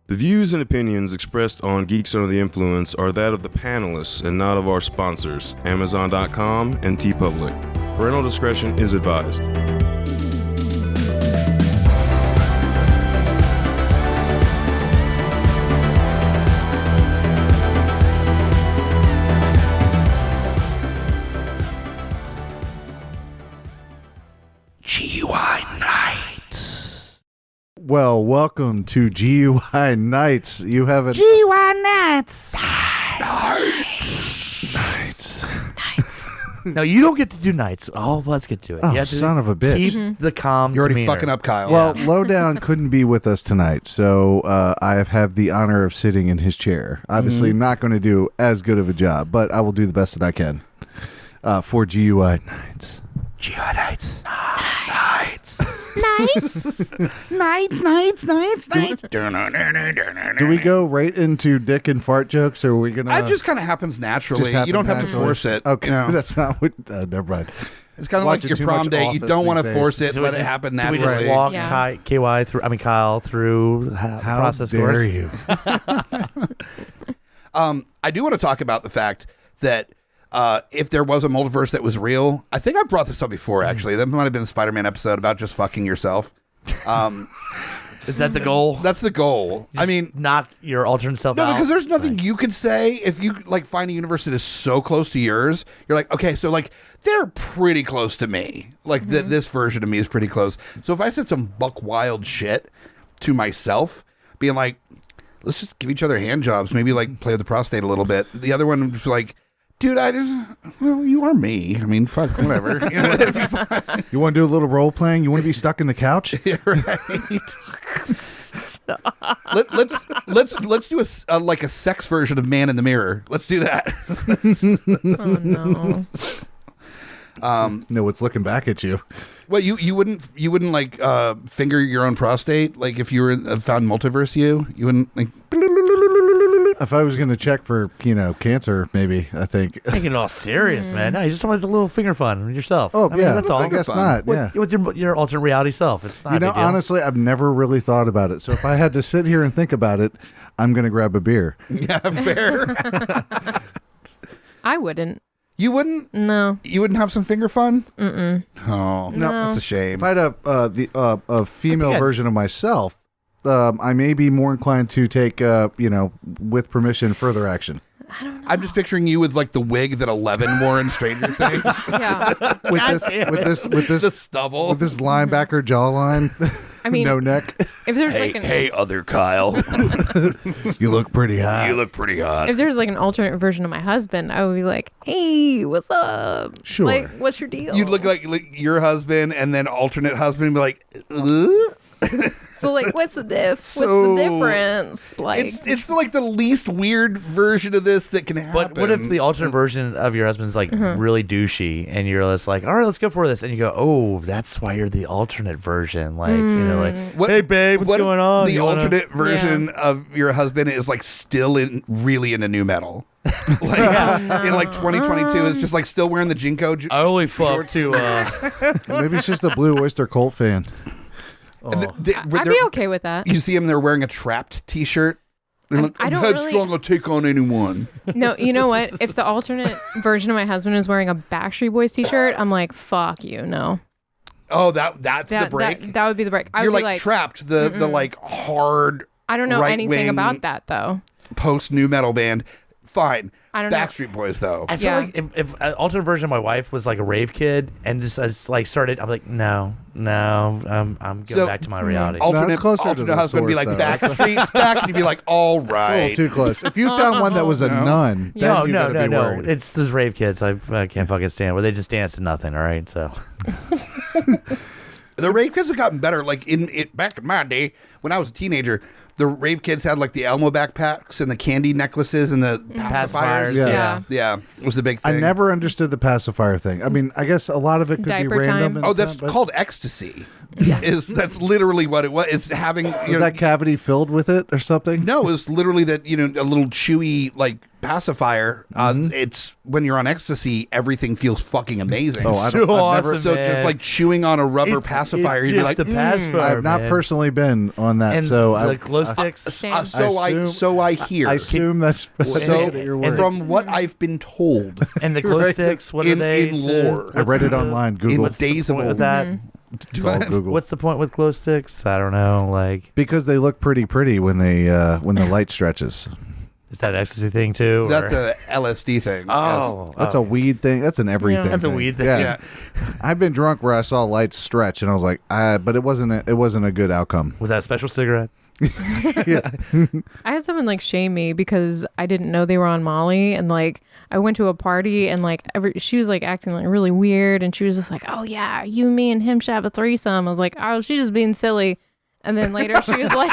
The views and opinions expressed on Geeks Under the Influence are that of the panelists and not of our sponsors, Amazon.com and TeePublic. Parental discretion is advised. GUI Nights. Well, welcome to GUI Nights. You have a GUI Nights. Nights. No, you don't get to do nights. Oh, let's get to it. Oh, You have to son of a bitch. Keep the calm. You're already demeanor. fucking up, Kyle. Well, Lowdown couldn't be with us tonight, so I have the honor of sitting in his chair. Obviously, not going to do as good of a job, but I will do the best that I can for GUI Nights. GUI Nights. Nights. Do we go right into dick and fart jokes, or are we going to... It just kind of happens naturally. Just You don't have happens to force it. Okay, No. that's not what... never mind. It's kind of like Watching your too prom much date. You Office don't want to these force days. it, let it happen Do we naturally. just walk Yeah. Kyle through the How process dare course? you? I do want to talk about the fact that if there was a multiverse that was real, I think I brought this up before, actually. That might have been the Spider-Man episode about just fucking yourself. Is that the goal? That's the goal. I Just mean, knock your alternate self no, out. because there's nothing you could say if you like find a universe that is so close to yours. You're like, okay, so like they're pretty close to me. Like this version of me is pretty close. So if I said some buck wild shit to myself, being like, let's just give each other hand jobs, maybe like play with the prostate a little bit. The other one was like, dude, well, you are me. I mean, fuck, whatever. You want to do a little role playing? You want to be stuck in the couch? Yeah, right. Let's do a like a sex version of Man in the Mirror. Let's do that. Oh no. No, it's looking back at you. Well, you wouldn't like finger your own prostate, like if you were found multiverse you wouldn't like. If I was going to check for, cancer, maybe, I think. Taking it all serious, man. No, you just want a little finger fun with yourself. Oh, I mean, yeah. that's all. I guess fun. not, yeah. With your alternate reality self. It's not a big deal. Honestly, I've never really thought about it. So if I had to sit here and think about it, I'm going to grab a beer. Yeah, fair. I wouldn't. You wouldn't? No. You wouldn't have some finger fun? Mm-mm. Oh, No. that's a shame. If I had a female version of myself, I may be more inclined to take, with permission, further action. I don't know. I'm just picturing you with like the wig that 11 wore in Stranger Things. Yeah. With The this stubble. linebacker jawline, I mean, no neck. if there's like an other Kyle. You look pretty hot. You look pretty hot. if there's like an alternate version of my husband, I would be like, "Hey, what's up? Sure. Like, what's your deal?" You'd look like your husband and then alternate husband and be like, So like, what's the diff? So, what's the difference? Like, it's like the least weird version of this that can happen. But what if the alternate version of your husband's like really douchey, and you're just like, all right, let's go for this, and you go, oh, that's why you're the alternate version, like What- hey babe, what's what if going on? The You wanna-" alternate version of your husband is like still really into new metal. Like in like 2022 is just like still wearing the Jinko. I only fuck to Maybe it's just a Blue Oyster Cult fan. I'd be okay with that. You see him there wearing a Trapped T-shirt. They're like, I don't I'm really- headstrong. I'll take on anyone. No, you know what? If the alternate version of my husband is wearing a Backstreet Boys t-shirt, I'm like, fuck you, no. Oh, that's the break. That would be the break. I You're would be like like, Trapped, the like hard. I don't know anything right-wing about that though. Post new metal band. Fine. I don't know. Backstreet Boys though. I feel Yeah. like if an alternate version of my wife was like a rave kid and just as like started, I'm like, no, I'm going So, back to my reality. Alternate, it's closer to alternate the husband be source, like though. Backstreet's back, and you'd be like, all It's a right. little too close. If you found one that was a nun, then No, you gotta be no. worried. It's those rave kids. I can't fucking stand where they just dance to nothing. All right, so The rave kids have gotten better. Like back in my day, when I was a teenager, the rave kids had like the Elmo backpacks and the candy necklaces and the pacifiers. Pacifiers, yeah. Yeah, it was the big thing. I never understood the pacifier thing. I mean, I guess a lot of it could Diaper be random. time. and Oh, that's stuff, but- called ecstasy. That's literally what it was. It's having Is that cavity filled with it or something? no, it's literally that a little chewy like pacifier. It's when you're on ecstasy, everything feels fucking amazing. Oh, So I've never. awesome, so man. just like chewing on a rubber pacifier, It's you'd be just like, the pacifier, I've not man. personally been on that, And so the glow sticks. Same. so I hear. I assume that's So that you're worried. from what I've been told And the glow Right. sticks, what are in they? lore, I read it online. Google. in days of Point with old. that? It's all Google. What's the point with glow sticks? I don't know. Like, Because they look pretty when the light stretches. is that an ecstasy thing too? That's or- a LSD thing. Oh, That's a weed thing. That's an everything. That's a thing. weed thing. Yeah. Yeah. I've been drunk where I saw lights stretch, and I was like, but it wasn't a good outcome. Was that a special cigarette? Yeah. I had someone like shame me because I didn't know they were on Molly, and like I went to a party and like she was like acting like really weird, and she was just like, "Oh yeah, you, me, and him should have a threesome." I was like, "Oh, she's just being silly." And then later she was like,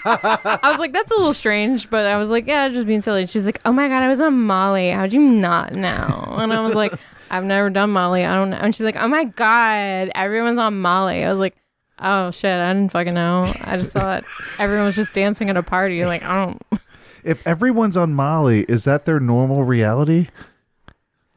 I was like, "That's a little strange," but I was like, "Yeah, just being silly." And she's like, "Oh my god, I was on Molly. How'd you not know?" And I was like, "I've never done Molly. I don't know." And she's like, "Oh my god, everyone's on Molly." I was like, "Oh shit, I didn't fucking know. I just thought everyone was just dancing at a party." Like, I don't. If everyone's on Molly, is that their normal reality?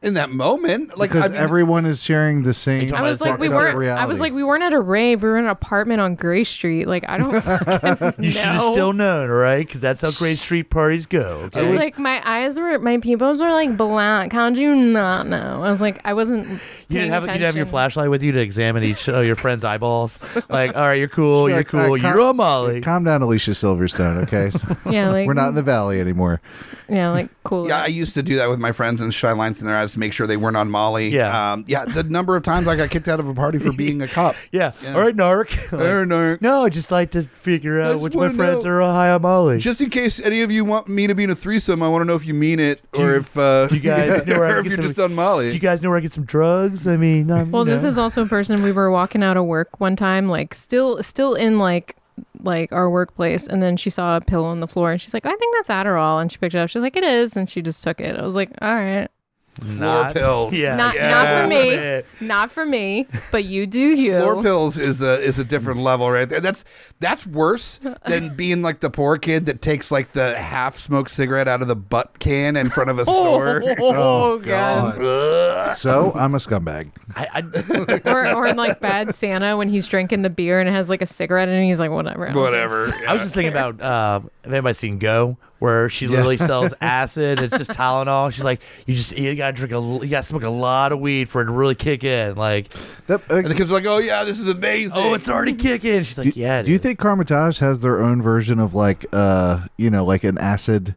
In that moment, like Because I mean, everyone is sharing the same. talking I was like, fucked we up weren't. I reality. was like, we weren't at a rave. We were in an apartment on Gray Street. Like, I don't fucking You should have know. still known, right? Because that's how Gray Street parties go. She's Okay? like, my pupils were like black. How'd you not know? I was like, I wasn't. You paying didn't have your attention. flashlight with you to examine each your friend's eyeballs. Like, all right, you're cool, She's you're like, cool, all right, you're on Molly. Calm down, Alicia Silverstone. Okay, Yeah, like we're not in the valley anymore. Yeah, like cool. yeah, I used to do that with my friends and shine lines in their eyes to make sure they weren't on Molly. Yeah. Yeah. The number of times I got kicked out of a party for being a cop. Yeah. All right, narc. Like, no, I just like to figure I out just which of my wanna friends know. are high on Molly. Just in case any of you want me to be in a threesome, I want to know if you mean it or if you guys know where I or can if get you're some- just on Molly. Do you guys know where I get some drugs? I mean, Well, this is also a person we were walking out of work one time, like still in like our workplace, and then she saw a pill on the floor and she's like, "I think that's Adderall," and she picked it up. She's like, "It is," and she just took it. I was like, "All right, Floor pills. Yeah. not for me, not for me, but you do you." Floor pills is a different level right there. That's worse than being like the poor kid that takes like the half smoked cigarette out of the butt can in front of a store. Oh god. So I'm a scumbag. or in like Bad Santa when he's drinking the beer and it has like a cigarette in it and he's like, whatever. I don't Whatever. I was just thinking about have anybody seen Go, where she literally sells acid. It's just Tylenol. She's like, you gotta smoke a lot of weed for it to really kick in. Like, That, And the kids are like, "Oh yeah, this is amazing." oh, it's already kicking. She's like, yeah. Do you think Carmitage has their own version of like like an acid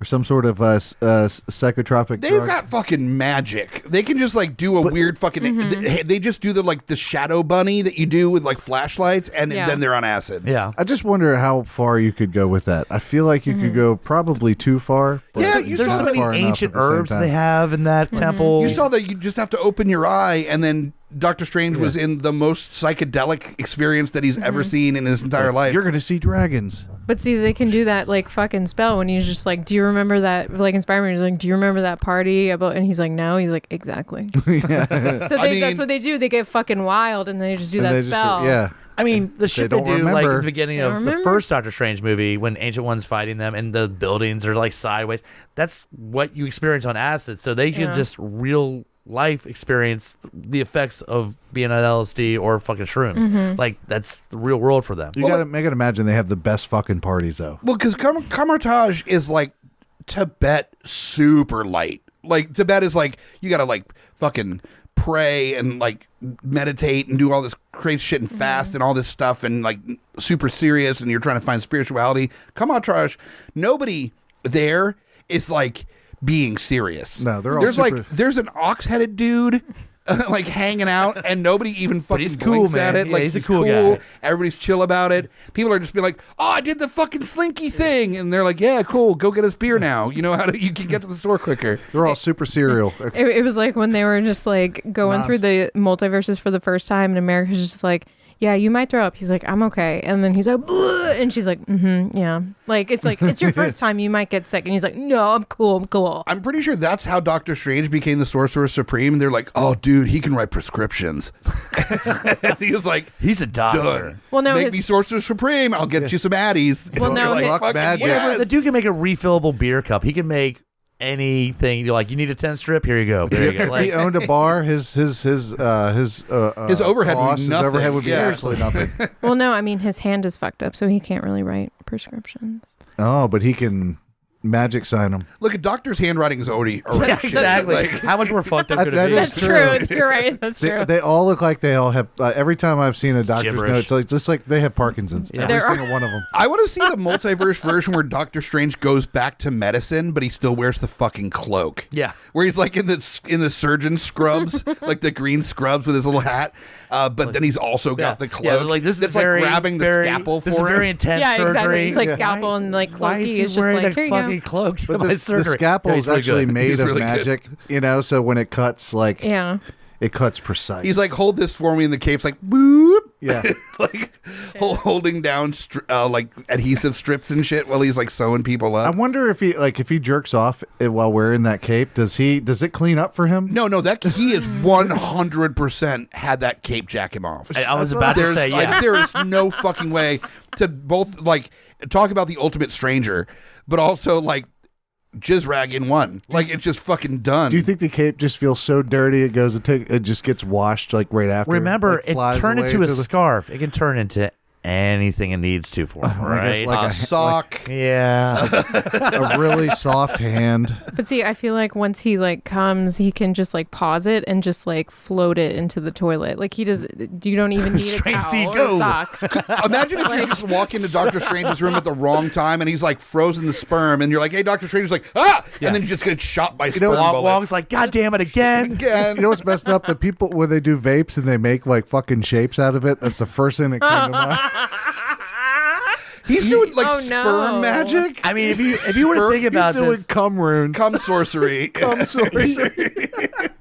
or some sort of psychotropic They've drug? got fucking magic. They can just like do a weird fucking. They just do the shadow bunny that you do with like flashlights, and Yeah. then they're on acid. Yeah. I just wonder how far you could go with that. I feel like you could go probably too far. but Yeah, you There's saw so that many far enough ancient at the same herbs time. they have in that temple. You saw that you just have to open your eye, and then Doctor Strange was in the most psychedelic experience that he's ever seen in his entire life. You're gonna see dragons. But see, they can do that like fucking spell when he's just like, "Do you remember that?" Like in Spider-Man, he's like, "Do you remember that party about?" And he's like, "No." He's like, "Exactly." So that's mean- what they do. They get fucking wild and they just do And that they just- spell. yeah. I mean, the shit they don't do, like remember. at the beginning They don't of the remember. first Doctor Strange movie, when Ancient One's fighting them and the buildings are like sideways. That's what you experience on acid. So they can Yeah. just real life experience the effects of being on LSD or fucking shrooms. Like that's the real world for them. You gotta imagine they have the best fucking parties though. Well, because Comesorcery is like Tibet super light. Like Tibet is like you gotta like fucking pray and like meditate and do all this crazy shit and fast and all this stuff and like super serious and you're trying to find spirituality. Comesorcery, nobody there is like being serious. No, they're all there's super- like there's an ox-headed dude like hanging out and nobody even fucking he's cool, blinks man. at it. Yeah, Like he's a cool guy. Everybody's chill about it. People are just being like, "Oh, I did the fucking slinky thing," and they're like, "Yeah, cool. Go get us beer now. You know how you can get to the store quicker." They're all super serial. It was like when they were just like going through the multiverses for the first time, and America's just like, yeah, you might throw up. He's like, I'm okay. And then he's like, "Bleh," and she's like, yeah. Like, it's your first time. You might get sick. And he's like, no, I'm cool. I'm pretty sure that's how Doctor Strange became the Sorcerer Supreme. They're like, oh, dude, he can write prescriptions. He was like, He's a doctor. done. Well, no, Make me Sorcerer Supreme. I'll get you some Addies. Well, no, You're his- fucking magic. yes. The dude can make a refillable beer cup. He can make anything. You're like, you need a 10 strip? Here you go. There you go. If Like, he owned a bar, his overhead would be his nothing. overhead would be Yeah. absolutely nothing. Well, no, I mean, his hand is fucked up, so he can't really write prescriptions. Oh, but he can magic sign them. Look, a doctor's handwriting is already yeah, shit. exactly. Like, How much more fucked up could That it be? is That's true. true. You're right. That's true. They all look like they all have. Every time I've seen a doctor's Gibberish. note, it's like, just like they have Parkinson's. Yeah. Every There are- single one of them. I want to see the multiverse version where Doctor Strange goes back to medicine, but he still wears the fucking cloak. Yeah. Where he's like in the surgeon scrubs, like the green scrubs with his little hat. But then he's also got the cloak. Yeah, like this is that's very, like grabbing very, the scalpel This for is him. very intense Yeah, surgery. exactly. It's like Yeah. scalpel and like Why is cloaky. he It's just wearing like, that here you fucking go. cloak to But my the surgery? scalpel Yeah, is he's really actually good. made He's of really good. magic, so when it cuts, like Yeah. it cuts precise. He's like, hold this for me, and the cape's like, boop. yeah. Like holding down like adhesive strips and shit while he's like sewing people I up. wonder if he jerks off while wearing that cape. Does it clean up for him? No, that he is 100% had that cape jack him off. I was about to There's say, like, yeah. there is no fucking way to both like talk about the ultimate stranger, but also like jizz rag in one. Like it's just fucking done. Do you think the cape just feels so dirty it just gets washed like right after? Remember, like, it flies turned away into a to the- scarf. It can turn into anything it needs to for him, I guess right? like a sock? yeah. a really soft hand. But see, I feel like once he like comes, he can just like pause it and just like float it into the toilet. Like you don't even need a Straight towel seat, or go. a sock. Imagine if you just walk into Doctor Strange's room at the wrong time and he's like frozen the sperm and you're like, hey, Doctor Strange's like, ah! And then you just get shot by sperm bullets. Wong's like, God damn it again. Again. You know what's messed up? The people when they do vapes and they make like fucking shapes out of it. That's the first thing that came to mind. He's doing like Oh, sperm no. magic. I mean, if you were to think about He's doing this, cum rune. Comesorcery.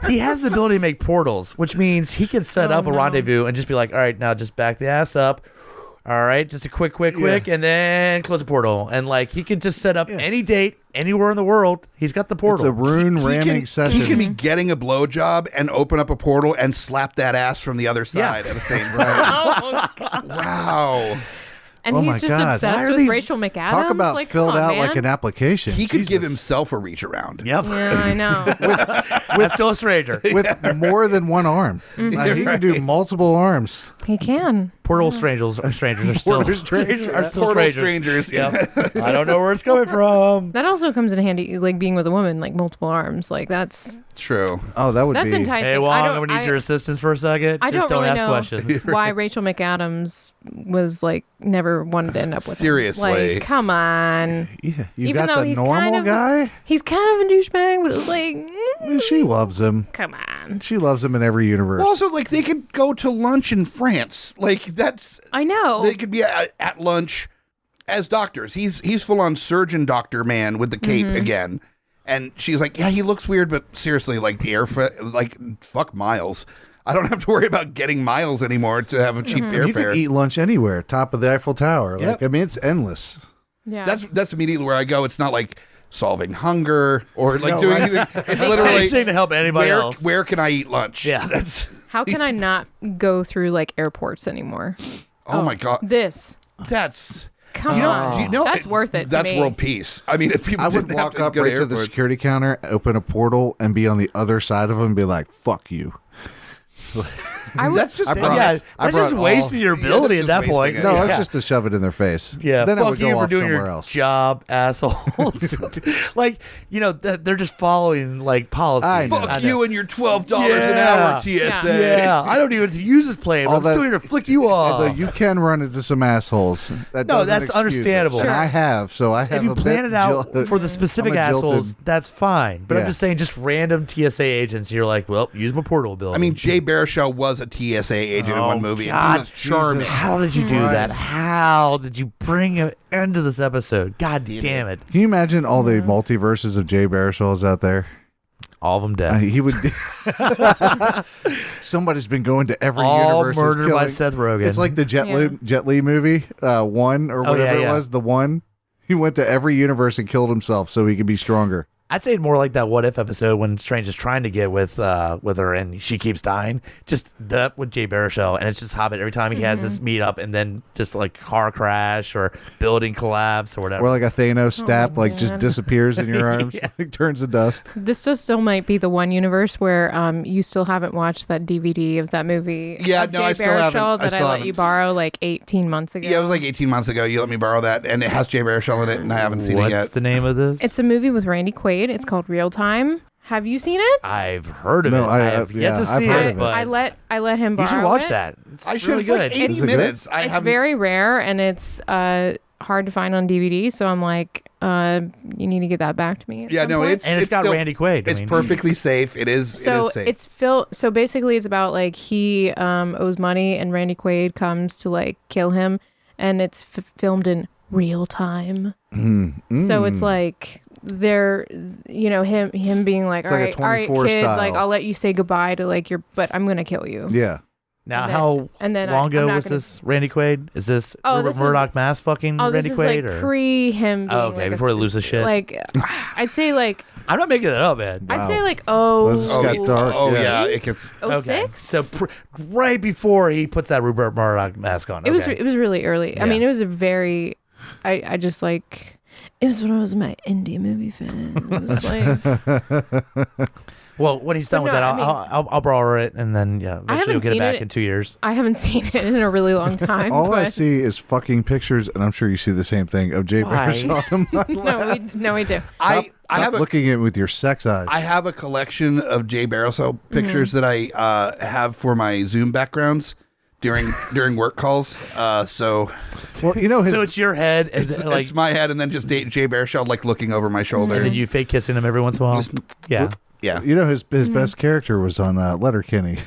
he has the ability to make portals, which means he can set up a rendezvous and just be like, all right, now just back the ass up. All right, just a quick, and then close the portal. And like he could just set up any date anywhere in the world. He's got the portal. It's a rune ramming session. He can be getting a blowjob and open up a portal and slap that ass from the other side at the same time. Wow. And Oh he's my just God. Why obsessed are with these- Rachel McAdams. Talk about like, filled come on, out man. like an application. He could give Jesus. himself a reach around. Yep. Yeah, I know. That's still a stranger. with more than one arm. He can do multiple arms. He can. Portal strangers are still Portal strangers. are still Portal strangers. strangers. Yeah. Yep. I don't know where it's coming from. That also comes in handy, like being with a woman, like multiple arms. Like that's True. Oh, that would that's be enticing. Hey, Wong, I I'm don't, gonna need your assistance for a second. I Just don't really ask know questions. why Rachel McAdams was like never wanted to end up with him. Seriously. Like, come on. Yeah, you Even got though the he's normal kind of- guy. He's kind of a douchebag, but it's like, She loves him. come on. She loves him in every universe. Well, also, like, they could go to lunch in France. Like, that's... I know. They could be at lunch as doctors. He's full-on surgeon doctor man with the cape again. And she's like, yeah, he looks weird, but seriously, like, the fuck Miles. I don't have to worry about getting Miles anymore to have a cheap you airfare. can eat lunch anywhere, top of the Eiffel Tower. Yep. Like, I mean, it's endless. yeah. That's immediately where I go. It's not like solving hunger or like No, doing right. anything. It's literally Anything to help anybody else. where can I eat lunch? Yeah. That's How can I not go through like airports anymore? oh my god. This. That's Come you know, on. do you know That's worth it to That's me. world peace. I mean, if people I would didn't have walk to up go right to the airports. security counter, open a portal, and be on the other side of him and be like, fuck you. I would. That's just I brought- Yeah, I that's brought just all- wasting your ability Yeah, at that's that just point. wasting No, it. that's yeah. just to shove it in their face. Yeah, Then it fuck would go you for off doing somewhere your else. job, assholes. Like, you know, they're just following like policies. I know. Fuck I you know. and your $12 an Yeah. hour TSA. Yeah, I don't even use this plane. But All I'm still that- here to flick you off. Although you can run into some assholes. That No, doesn't that's excuse it. understandable. And Sure. I have, so I have if you a plan bit it out jil- for the specific I'm a jilted- assholes, that's fine. But I'm Yeah. just saying, just random TSA agents, you're like, well, use my portal ability. I mean, Jay Baruchel was a TSA agent in one movie. God, and he was charming. Jesus. how did you do that? Christ. How did you bring it into this episode? God damn it. Can you imagine all the multiverses of Jay Baruchels out there? All of them dead. He would. Somebody's been going to every All universe. murdered by Seth Rogen. It's like the Jet Li movie, one or whatever it was. The one. He went to every universe and killed himself so he could be stronger. I'd say more like that What If episode when Strange is trying to get with her and she keeps dying. Just that with Jay Baruchel, and it's just Hobbit every time he has this meet up, and then just like car crash or building collapse or whatever. Or like a Thanos stab, just disappears in your arms, like turns to dust. This just still might be the one universe where you still haven't watched that DVD of that movie. Yeah, of no, Jay I still haven't. Baruchel that I still let haven't. you borrow like 18 months ago. Yeah, it was like 18 months ago. You let me borrow that, and it has Jay Baruchel in it, and I haven't seen it What's yet. the name of this? It's a movie with Randy Quaid. It's called Real Time. Have you seen it? I've heard of No, it. I have yet to I've see heard it. of it. But I let him borrow you should watch it. that. It's I should. really It's like good. 80 Is it good? minutes. It's very rare and it's hard to find on DVD. So I'm like, you need to get that back to me. at Yeah, some no, point. it's got still- Randy Quaid. I It's mean, perfectly safe. It is. So it is safe. it's So basically, it's about like he owes money and Randy Quaid comes to like kill him, and it's filmed in real time. So it's like they're him being like, all like a right, 24 kid, style. like I'll let you say goodbye to like but I'm gonna kill you. Yeah. Now, And then- how and then long I'm ago not was gonna- this Randy Quaid? Is this Oh, Rupert this is- Murdoch mask fucking Oh, Randy this is Quaid? like or? pre him being Okay, like before he loses shit. Like I'd say like I'm not making it up, man. Wow. I'd say like This got dark. Oh yeah. yeah, it gets. Okay, 06? so right before he puts that Rupert Murdoch mask on. It was okay. really early. Yeah. I mean, it was a very I just like it was when I was my indie movie fan. It was like Well, when he's done with no, that, I mean- I'll borrow it, and then eventually haven't you'll get it seen back it. in 2 years. I haven't seen it in a really long time. All I but see is fucking pictures, and I'm sure you see the same thing of Jay Why? Baruchel on my lap. no, we do. I Stop have a looking at it with your sex eyes. I have a collection of Jay Baruchel pictures that I have for my Zoom backgrounds during work calls. So well, his So it's your head, and then, like, it's my head, and then just Jay Baruchel like looking over my shoulder. and then you fake kissing him every once in a while. Yeah. Yeah. his best character was on Letterkenny.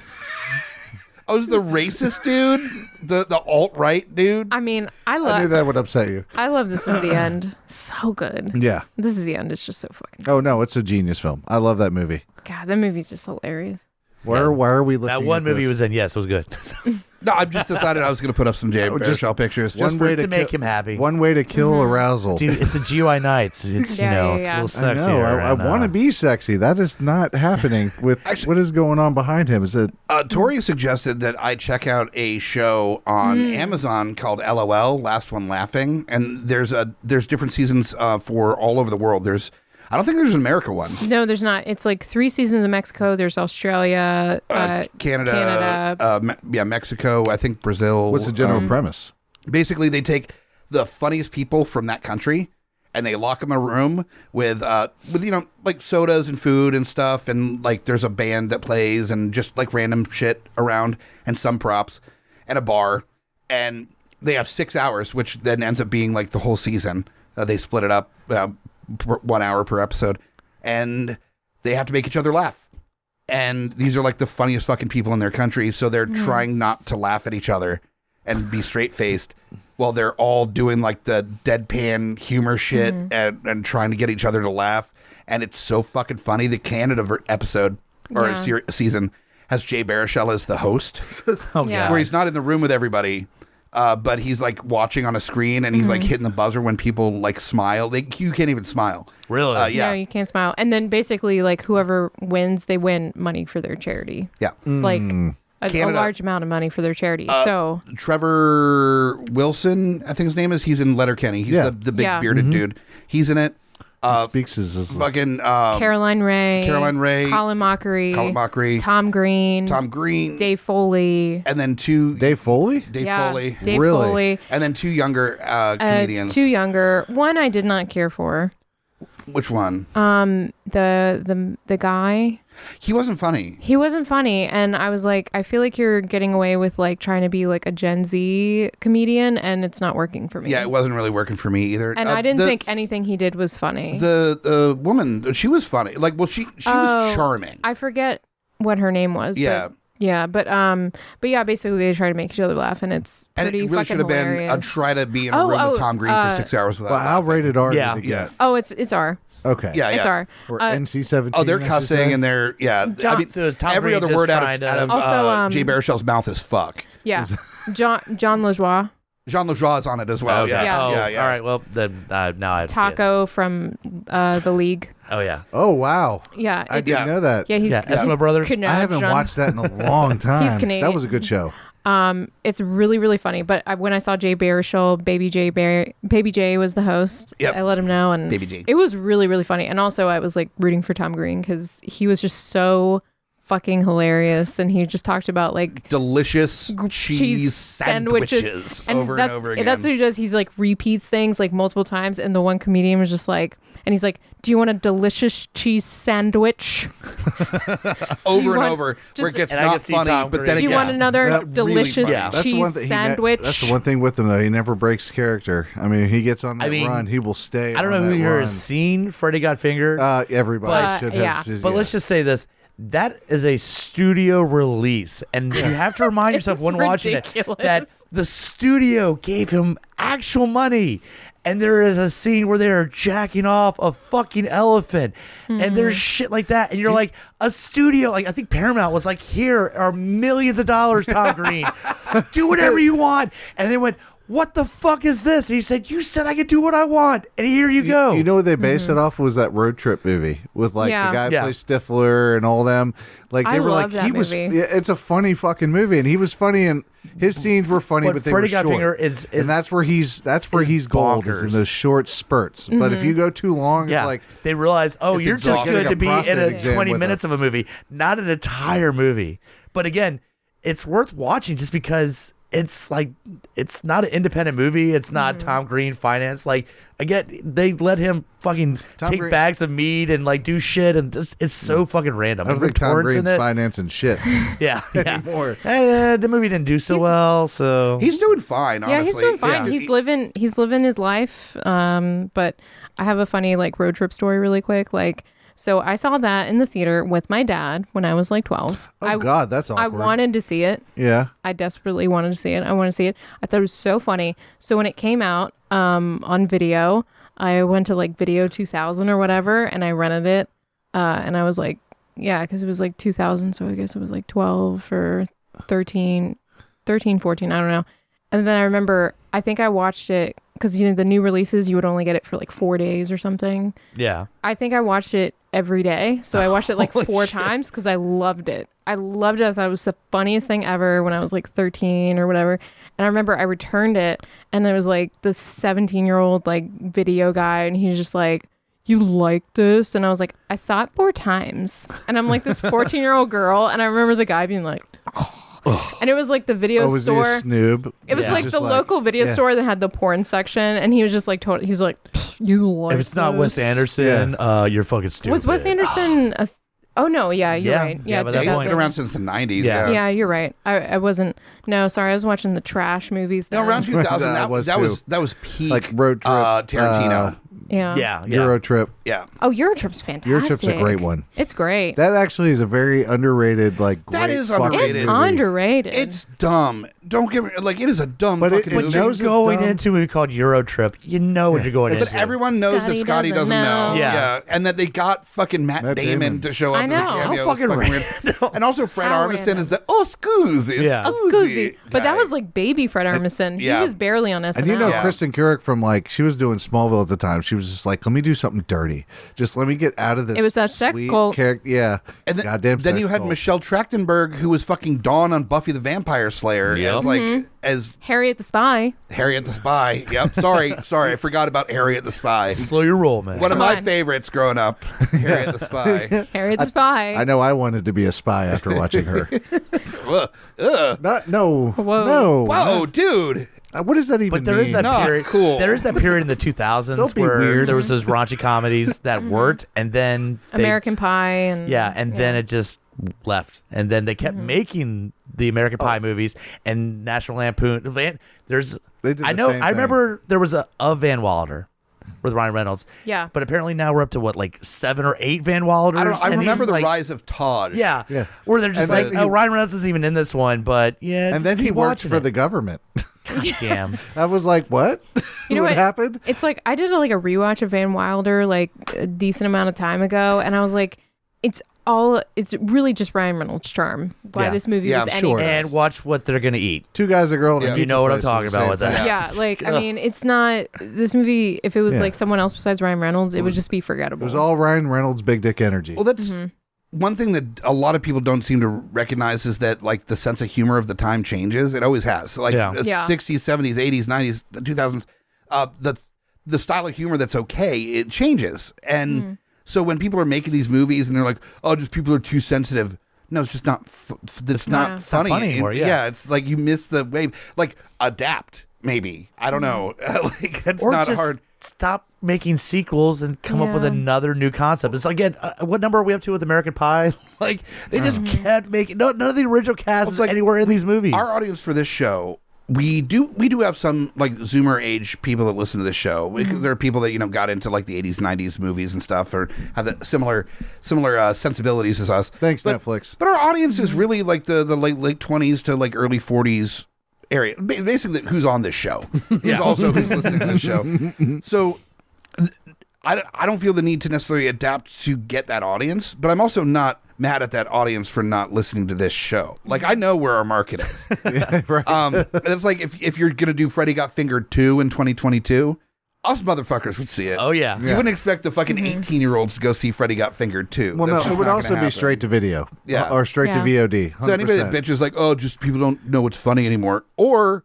Oh, is the racist dude, the alt right dude? I mean, I I knew love that would upset you. This is the end. So good. Yeah. This is the end. It's just so fucking Oh no, it's a genius film. I love that movie. God, that movie's just hilarious. Why are we looking? That one at movie this? was in. Yes, it was good. No, I've just decided I was going to put up some Jay just Baruchel pictures. one Just way Just to to make kill- him happy. One way to kill arousal. Dude, it's a GUI Nights. It's Yeah, it's yeah, a little I sexier. know. I and, want to be sexy. That is not happening with what is going on behind him. Is it? Tori suggested that I check out a show on Amazon called LOL, Last One Laughing, and there's different seasons for all over the world. I don't think there's an America one. No, there's not. It's like 3 seasons in Mexico. There's Australia, Canada, Mexico, I think Brazil. What's the general premise? Basically, they take the funniest people from that country and they lock them in a room with like sodas and food and stuff, and like there's a band that plays and just like random shit around and some props and a bar, and they have 6 hours, which then ends up being like the whole season. They split it up 1 hour per episode, and they have to make each other laugh. And these are like the funniest fucking people in their country, so they're trying not to laugh at each other and be straight faced while they're all doing like the deadpan humor shit and trying to get each other to laugh. And it's so fucking funny. The Canada episode or season has Jay Baruchel as the host, Oh, Yeah. God. where he's not in the room with everybody. But he's like watching on a screen, and he's like hitting the buzzer when people like smile. You can't even smile. Really? Yeah. No, you can't smile. And then basically, like whoever wins, they win money for their charity. Yeah. Like a Canada. large amount of money for their charity. So Trevor Wilson, I think his name is. He's in Letterkenny. He's Yeah. the big Yeah. bearded dude. He's in it. Speaks as Fucking Caroline Ray, Colin Mockery, Tom Green, Dave Foley, and then two Dave Foley. Dave Foley, Dave Really? Foley. and then two younger comedians. 2 younger. One I did not care for. Which one? The guy. He wasn't funny. He wasn't funny, and I was like, I feel like you're getting away with like trying to be like a Gen Z comedian, and it's not working for me. Yeah, it wasn't really working for me either. And I didn't think anything he did was funny. The woman, she was funny. Like, well, she was charming. I forget what her name was. Yeah. Yeah, but yeah, basically they try to make each other laugh, and it's And pretty it really fucking should have been hilarious. try to be in a room with Tom Green for 6 hours without Well, how laughing. rated R Yeah. did it get? Oh, it's R. Okay. Yeah, It's R. Or NC-17. Oh, they're I should cussing say? and they're So is Tom every Green other just word out trying of, to- out of Also, Jay Baruchel's mouth is fuck. Yeah, John Lajoie, Jean Lajoie is on it as well. Okay. Yeah, Yeah. Oh, yeah, yeah. all right. Well, then now I have to see it. Taco from the League. Oh yeah. Oh, wow. Yeah, I didn't know that. Yeah, he's Eskimo Brothers. I haven't watched that in a long time. He's Canadian. That was a good show. It's really, really funny. But when I saw Jay Baruchel, Baby J was the host. Yep. I let him know, and Baby J. it was really, really funny. And also, I was like rooting for Tom Green because he was just so fucking hilarious, and he just talked about like Delicious cheese sandwiches over and over again. That's what he does. He's like repeats things like multiple times, and the one comedian was just like, and he's like, "Do you want a delicious cheese sandwich? over and want over, where it gets And I not can see funny, Tom but Green. then Do it you gets want another really delicious funny. Yeah. That's the one cheese thing sandwich?" That's the one thing with him, though. He never breaks character. I mean, he gets on that run. He will stay. I don't on know who that here run. has seen Freddy Got Fingered. Everybody should have. yeah. just- But yeah. let's just say this. That is a studio release. And you have to remind yourself It's when watching it ridiculous. that the studio gave him actual money. And there is a scene where they are jacking off a fucking elephant. And there's shit like that. And you're like, a studio, like I think Paramount was like, here are millions of dollars, Tom Green. Do whatever you want. And they went, what the fuck is this? And he said, you said I could do what I want. And here you go. You know what they based it off was that road trip movie with like Yeah. the guy who Yeah. plays Stifler and all them. Like they I were love like that he was. movie. Yeah, it's a funny fucking movie, and he was funny, and his scenes were funny, But but they Freddy were Got short. Fingered is and that's where he's gold is in bonkers. those short spurts. But if you go too long, Yeah, it's like they realize, oh, it's you're just exhausting. good Like to a be in prostate a exam 20 with minutes of a movie, not an entire movie. But again, it's worth watching just because it's like it's not an independent movie. It's not Tom Green finance. Like again, they let him fucking take Green- bags of meat and like do shit, and just, it's so fucking random. I don't And think Tom Torrance in Green's it. financing shit. Yeah, yeah. anymore. The movie didn't do so well, so He's doing fine, honestly. Yeah, he's doing fine. Yeah. He's living his life. But I have a funny like road trip story really quick. Like, so I saw that in the theater with my dad when I was like 12. Oh God, that's awkward. I wanted to see it. Yeah. I desperately wanted to see it. I want to see it. I thought it was so funny. So when it came out on video, I went to like Video 2000 or whatever, and I rented it. And I was like, yeah, because it was like 2000, so I guess it was like 12 or 13, 14, I don't know. And then I remember, I think I watched it because, you know, the new releases, you would only get it for like 4 days or something. yeah. I think I watched it every day. So I watched it like Holy 4 shit. times because I loved it. I loved it. I thought it was the funniest thing ever when I was like 13 or whatever. And I remember I returned it, and there was like this 17-year-old like video guy, and he's just like, you like this? And I was like, I saw it 4 times. And I'm like this 14-year-old girl. And I remember the guy being like, and it was like the video Was he a store. snoob? It was Yeah. like Just the local video yeah. store that had the porn section. And he was just like, he's like, you like If it's not Wes this? Anderson, you're fucking stupid. Was Wes Anderson oh no, yeah, you're Yeah, right. yeah, Yeah, by that He's point- been around since the 90s. Yeah. yeah, you're right. I wasn't. No, sorry, I was watching the trash movies. No, then. around 2000, That was that was peak Like road trip, Tarantino. Yeah. Yeah, yeah. Euro Trip. Yeah. Oh, Eurotrip's fantastic. Eurotrip's a great one. It's great. That actually is a very underrated, like That great is fucking underrated. It's movie. underrated. It's dumb. Don't get me like it is a dumb But fucking it movie. But you're knows it's going dumb. into a movie called Euro Trip. You know what you're going But into. everyone knows that Scotty doesn't know. Yeah. And that they got fucking Matt Damon Damon. to show up I as know. a How cameo. fucking It's random. weird. And also Fred How Armisen random. is the scoozy. Yeah. Scoozy. But that guy. was like baby Fred Armisen. yeah. He was barely on SNL. And you know, Yeah. Kristen Curick from like she was doing Smallville at the time. She was just like, let me do something dirty. Just let me get out of this. It was that sex sweet cult. character. Yeah. And Goddamn. then sex you had cult. Michelle Trachtenberg, who was fucking Dawn on Buffy the Vampire Slayer, Yep. as like as Harriet the Spy. Harriet the Spy. Yep. Sorry, I forgot about Harriet the Spy. Slow your roll, man. One of Come my on. favorites growing up, Harriet the Spy. Harriet the Spy. I know I wanted to be a spy after watching her. Ugh. Not no. Whoa. No. Whoa, dude. What does that even But there is mean? that Not period. cool. There is that period in the 2000s Don't be where weird. there was those raunchy comedies that worked, and then they- American Pie. And yeah, and then it just left, and then they kept making the American Pie movies and National Lampoon. There's, They did I the know, same I thing. remember there was a Van Wilder, with Ryan Reynolds. Yeah. But apparently now we're up to what, like 7 or 8 Van Wilders. I don't know. I and remember he's the like, rise of Todd. Yeah. Yeah. Where they're just And like, then oh, Ryan Reynolds isn't even in this one, but yeah. And just then he keep worked watching for it. the government. Damn. I was like, what? You know what what happened? It's like I did like a rewatch of Van Wilder like a decent amount of time ago, and I was like, it's really just Ryan Reynolds' charm why Yeah. this movie Yeah, was I'm any sure. good. And watch what they're gonna eat. Two guys, a girl, and a Yeah. You pizza know what I'm place talking was the about same with that. thing. Yeah, like I mean, it's not this movie. If it was Yeah. like someone else besides Ryan Reynolds, it would just be forgettable. It was all Ryan Reynolds' big dick energy. Well, that's one thing that a lot of people don't seem to recognize is that like the sense of humor of the time changes. It always has. Like Yeah. 60s, 70s, 80s, 90s, the 2000s. The style of humor that's okay, it changes. And so when people are making these movies and they're like, "Oh, just people are too sensitive." No, it's just not. It's not It's funny. not funny anymore, yeah. It's like you miss the wave. Like adapt, maybe. I don't know. Like that's Or not just hard. stop making sequels and come up with Yeah. another new concept. It's again, what number are we up to with American Pie? Like they just kept making none of the original cast It's is like anywhere in these movies. Our audience for this show, we do have some like Zoomer age people that listen to this show. There are people that got into like the 80s, 90s movies and stuff, or have the similar sensibilities as us. Thanks, But- Netflix. But our audience is really like the late 20s to like early 40s area. Basically, who's on this show? Who's also who's listening to this show. So I don't feel the need to necessarily adapt to get that audience, but I'm also not mad at that audience for not listening to this show. Like I know where our market is. Yeah, right. It's like if you're gonna do Freddy Got Fingered 2 in 2022, us motherfuckers would see it. Oh yeah. You wouldn't expect the fucking 18-year-olds to go see Freddy Got Fingered 2. Well, That's no, just it would not also gonna be happen. straight to video. Yeah. Or straight Yeah. to VOD. 100%. So anybody that bitches like, oh, just people don't know what's funny anymore, or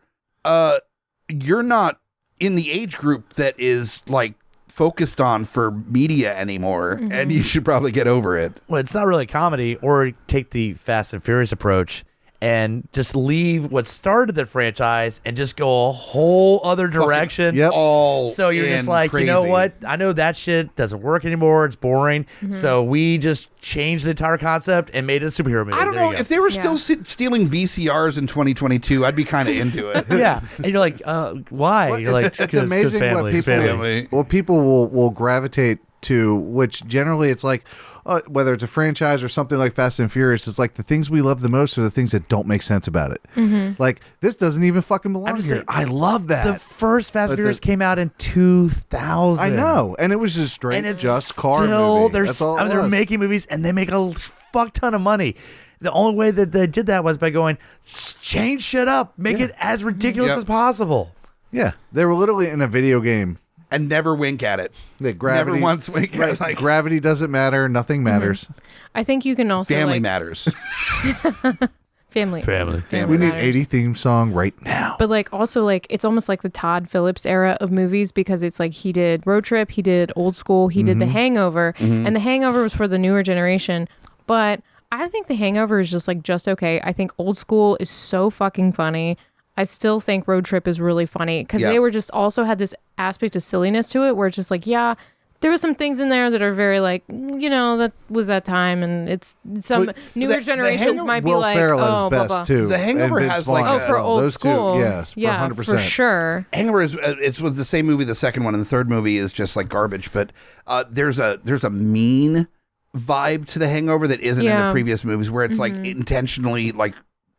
you're not in the age group that is like focused on for media anymore, and you should probably get over it. Well, it's not really a comedy, or take the Fast and Furious approach and just leave what started the franchise and just go a whole other direction. Yep. All So you're just in like, you know crazy. what? I know that shit doesn't work anymore. It's boring. So we just changed the entire concept and made it a superhero movie. I don't There you know go. if they were Yeah. still stealing VCRs in 2022. I'd be kind of into it. Yeah, and you're like, why? Well, You're like, it's 'cause amazing family, what people family. will gravitate to, which generally it's like whether it's a franchise or something like Fast and Furious, it's like the things we love the most are the things that don't make sense about it. Like this doesn't even fucking belong just here. saying, I love that. The first Fast But and Furious the- came out in 2000. I know, and it was just straight, and it's just car still, movie. They're, That's all it I mean, they're was. making movies and they make a fuck ton of money. The only way that they did that was by going, change shit up, make it as ridiculous Yep. as possible. Yeah, they were literally in a video game. And never wink at it. That gravity, Never once wink at it. Like, gravity doesn't matter. Nothing matters. I think you can also family like, matters. family. We need matters. 80 theme song right now. But like also like it's almost like the Todd Phillips era of movies because it's like he did Road Trip, he did Old School, he did The Hangover, and The Hangover was for the newer generation. But I think The Hangover is just okay. I think Old School is so fucking funny. I still think Road Trip is really funny because Yeah. they were just also had this aspect of silliness to it where it's just like, yeah, there were some things in there that are very like, that was that time, and it's some But newer the generations Hangover- might be Will like, Ferrell at his oh, best blah, blah. too. The Hangover and Vince has, like, Vaughn Oh, as for well. Old Those School. two, yes, for yeah, 100%. for sure. Hangover is it's with the same movie. The second one and the third movie is just like garbage. But there's a mean vibe to the Hangover that isn't in the Yeah. previous movies, where it's like intentionally like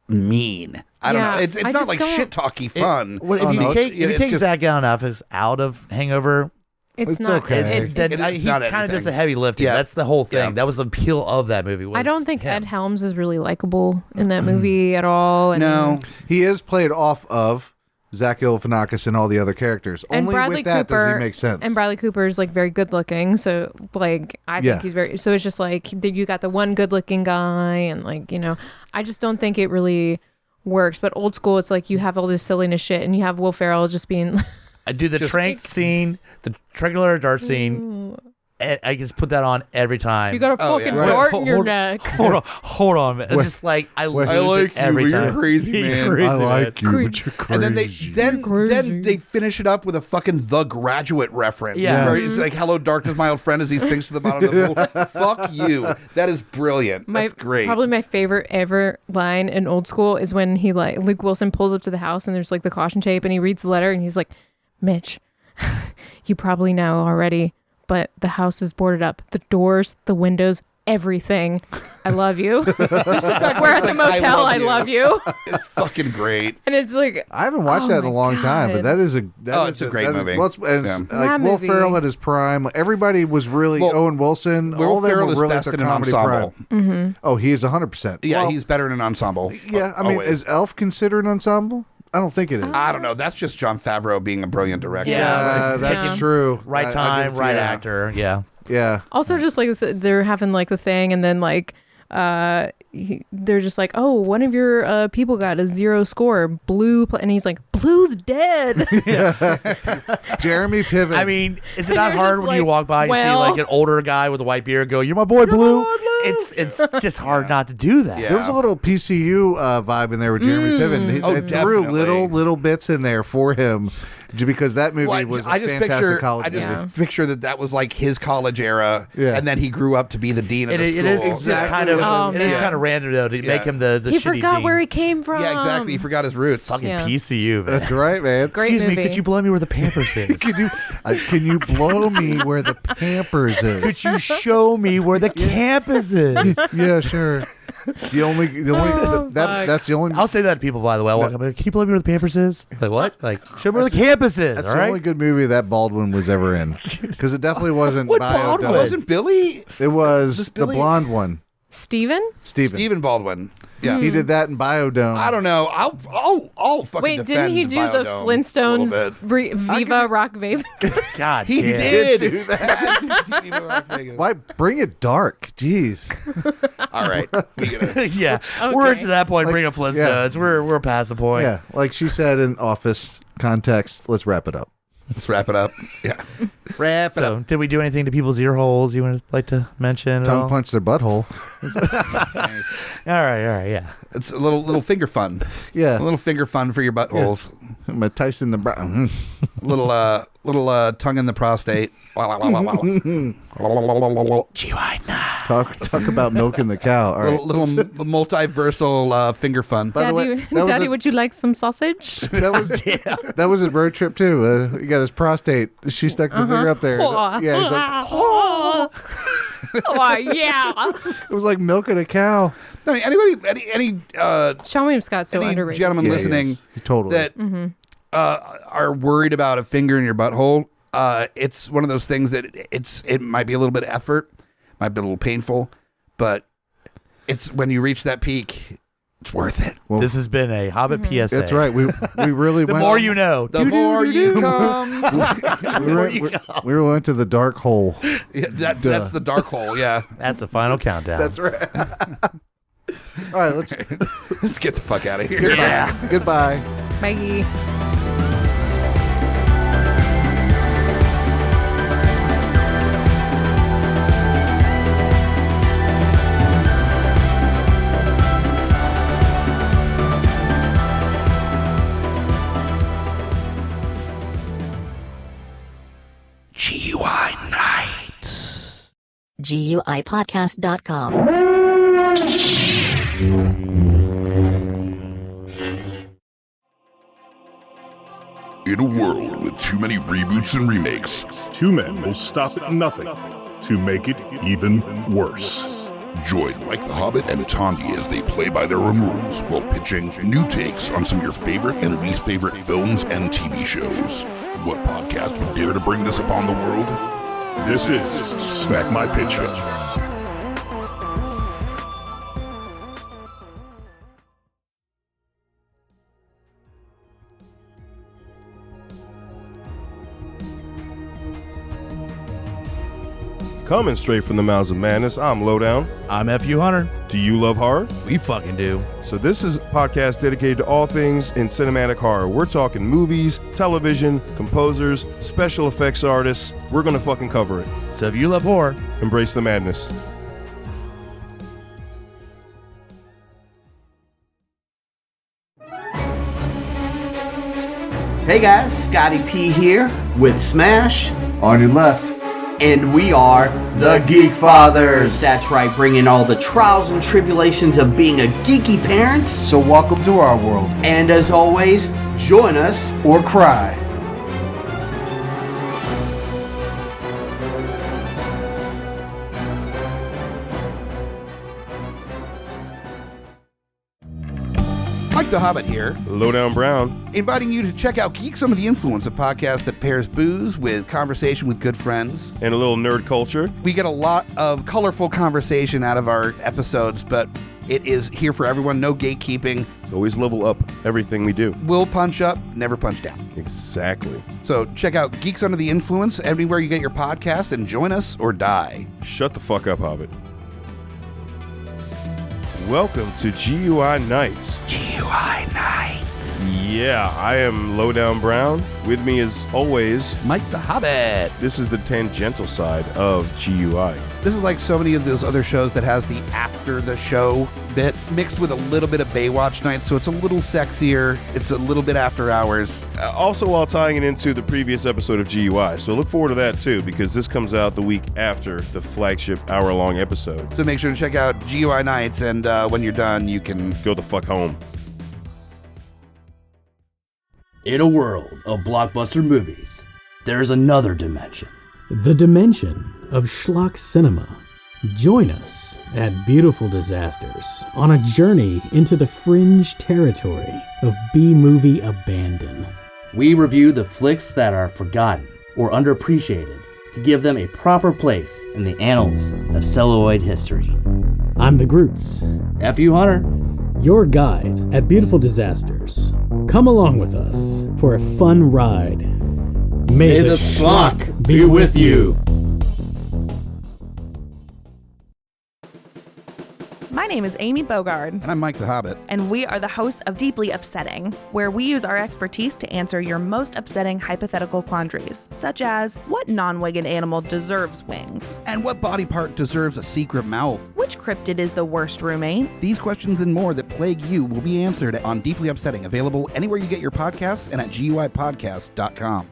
mean. I don't Yeah, know. It's I not just like don't- shit talky fun. If Oh, you no, take, it's- if you it's take just- Zach Galifianakis out of Hangover, It's It's not. okay. then It's he not kind of anything. does the heavy lifting. Yeah. That's the whole thing. Yeah. That was the appeal of that movie. I don't think him. Ed Helms is really likable in that movie at all. And, No, He is played off of Zach Galifianakis and all the other characters. And Only Bradley with that Cooper, does he make sense. And Bradley Cooper is like very good looking, so like I think Yeah. he's very. So it's just like you got the one good looking guy, and like I just don't think it really works. But Old School, it's like you have all this silliness shit, and you have Will Ferrell just being. I do the trank scene, the triangular dart scene. And I just put that on every time. You got a Oh, fucking yeah. dart in your Hold- neck. hold on, man. It's just like I lose like it every you, but time. you're crazy, man. You're crazy, I like man. you, but you're crazy. and then then crazy. they finish it up with a fucking The Graduate reference. Yeah. Where it's like, "Hello, darkness, my old friend," as he sinks to the bottom of the pool. Fuck you. That is brilliant. That's great. Probably my favorite ever line in Old School is when he Luke Wilson pulls up to the house and there's like the caution tape and he reads the letter and he's like, Mitch. You probably know already, but the house is boarded up. The doors, the windows, everything. I love you. We're at the motel. I love you. It's fucking great. And it's like, I haven't watched that in a long time, but that is a it's a great movie. Like Will Ferrell at his prime. Everybody was really Owen Wilson. Will Ferrell is really best at in their an comedy ensemble. prime. Oh, he is 100%. Yeah, he's better in an ensemble. Yeah, I mean, is Elf considered an ensemble? I don't think it is. I don't know. That's just Jon Favreau being a brilliant director. Yeah, that's true. Right time, right actor. Yeah. Yeah. Also, just like they're having like the thing, and then like they're just like, oh, one of your people got a 0 score, Blue, and he's like, Blue's dead. Jeremy Piven. I mean, is it not hard when you like, walk by and you see like an older guy with a white beard go, "You're my boy, Blue"? It's just hard not to do that. Yeah. There was a little PCU vibe in there with Jeremy Piven. They threw definitely. little bits in there for him because that movie was a fantastic college movie. I just picture that was like his college era, and then he grew up to be the dean of the school. It is just kind of random though to make him the he shitty forgot dean. where he came from. Yeah, exactly. He forgot his roots. Fucking PCU, man. That's right, man. Great Excuse movie. me, could you blow me where the Pampers is? Can you blow me where the Pampers is? Could you show me where the campus is? Yeah, sure. That's the only. I'll say that to people, by the way. I'll walk up, can you blow me where the Pampers is? Like, what? Like, show me where the campus is. That's all the right? only good movie that Baldwin was ever in, because it definitely wasn't. What Baldwin? Wasn't Billy? It was the Billy? blonde one. Stephen Baldwin. Yeah, he did that in Biodome. I don't know. I'll fucking Wait, defend didn't he do the Biodome Flintstones Viva Rock Baby? God, He damn. did do that. Why bring it dark? Jeez. All right. Yeah, we're to that point. Bring up Flintstones. We're past the point. Yeah, like she said in Office context. Let's wrap it up. Let's wrap it up. Yeah. Wrap it up. Did we do anything to people's ear holes you would like to mention? Tongue punch their butthole. Nice. All right, yeah. It's a little finger fun. Yeah. A little finger fun for your buttholes. My Tyson the Brown. Little tongue in the prostate. GUI Nights. Talk about milking the cow. All right. Little multiversal finger fun. By the way, Daddy, would you like some sausage? That was a road trip too. He got his prostate. She stuck the finger up there. Yeah, he's like, oh yeah. it was like milking a cow. I mean, anybody, any Sean William Scott's so any underrated. gentlemen listening Totally. that are worried about a finger in your butthole, it's one of those things that it might be a little bit of effort, might be a little painful, but it's when you reach that peak, it's worth it. Well, This has been a Hobbit PSA. that's right. We really The went. more you know. The more you come. we went to the dark hole. Yeah, that's the dark hole, yeah. That's the final countdown. That's right. All right, let's Get the fuck out of here. goodbye. Bye. GUI Nights. GUIPodcast.com. In a world with too many reboots and remakes, Two men will stop at nothing to make it even worse. join Mike the Hobbit and Tandy as they play by their own rules while pitching new takes on some of your favorite and least favorite films and TV shows. What podcast would dare to bring this upon the world? This is Smack My Pitch Show. Coming straight from the mouths of madness, I'm Lowdown. I'm FU Hunter. Do you love horror? We fucking do. So this is a podcast dedicated to all things in cinematic horror. We're talking movies, television, composers, special effects artists. We're gonna fucking cover it. So if you love horror, Embrace the madness. Hey guys, Scotty P here with Smash, On your left. and we are the Geekfathers. That's right, bringing all the trials and tribulations of being a geeky parent. So welcome to our world. And as always, join us Or cry. Mike the Hobbit here, Lowdown Brown. inviting you to check out Geeks Under the Influence, a podcast that pairs booze with conversation with good friends. And a little nerd culture. We get a lot of colorful conversation out of our episodes, but it is here for everyone, no gatekeeping. Always level up everything we do. We'll punch up, never punch down. Exactly. So check out Geeks Under the Influence anywhere you get your podcasts and join us or die. Shut the fuck up, Hobbit. Welcome to GUI Nights. GUI Nights. Yeah, I am Lowdown Brown. With me as always, Mike the Hobbit. this is the tangential side of GUI. This is like so many of those other shows that has the after the show bit mixed with a little bit of Baywatch Nights, so it's a little sexier. It's a little bit after hours. Also while tying it into the previous episode of GUI. So look forward to that too, because this comes out the week after the flagship hour-long episode. So make sure to check out GUI Nights, and when you're done, you can Go the fuck home. In a world of blockbuster movies, there's another dimension. The dimension of schlock cinema. Join us at Beautiful Disasters on a journey into the fringe territory of B-movie abandon. We review the flicks that are forgotten or underappreciated to give them a proper place in the annals of celluloid history. I'm the Groots, F.U. Hunter. your guides at Beautiful Disasters. Come along with us for a fun ride. May the schlock be with you. My name is Amy Bogard, And I'm Mike the Hobbit. and we are the hosts of Deeply Upsetting, where we use our expertise to answer your most upsetting hypothetical quandaries, such as what non-winged animal deserves wings? And what body part deserves a secret mouth? Which cryptid is the worst roommate? These questions and more that plague you will be answered on Deeply Upsetting, available anywhere you get your podcasts and at GUIPodcast.com.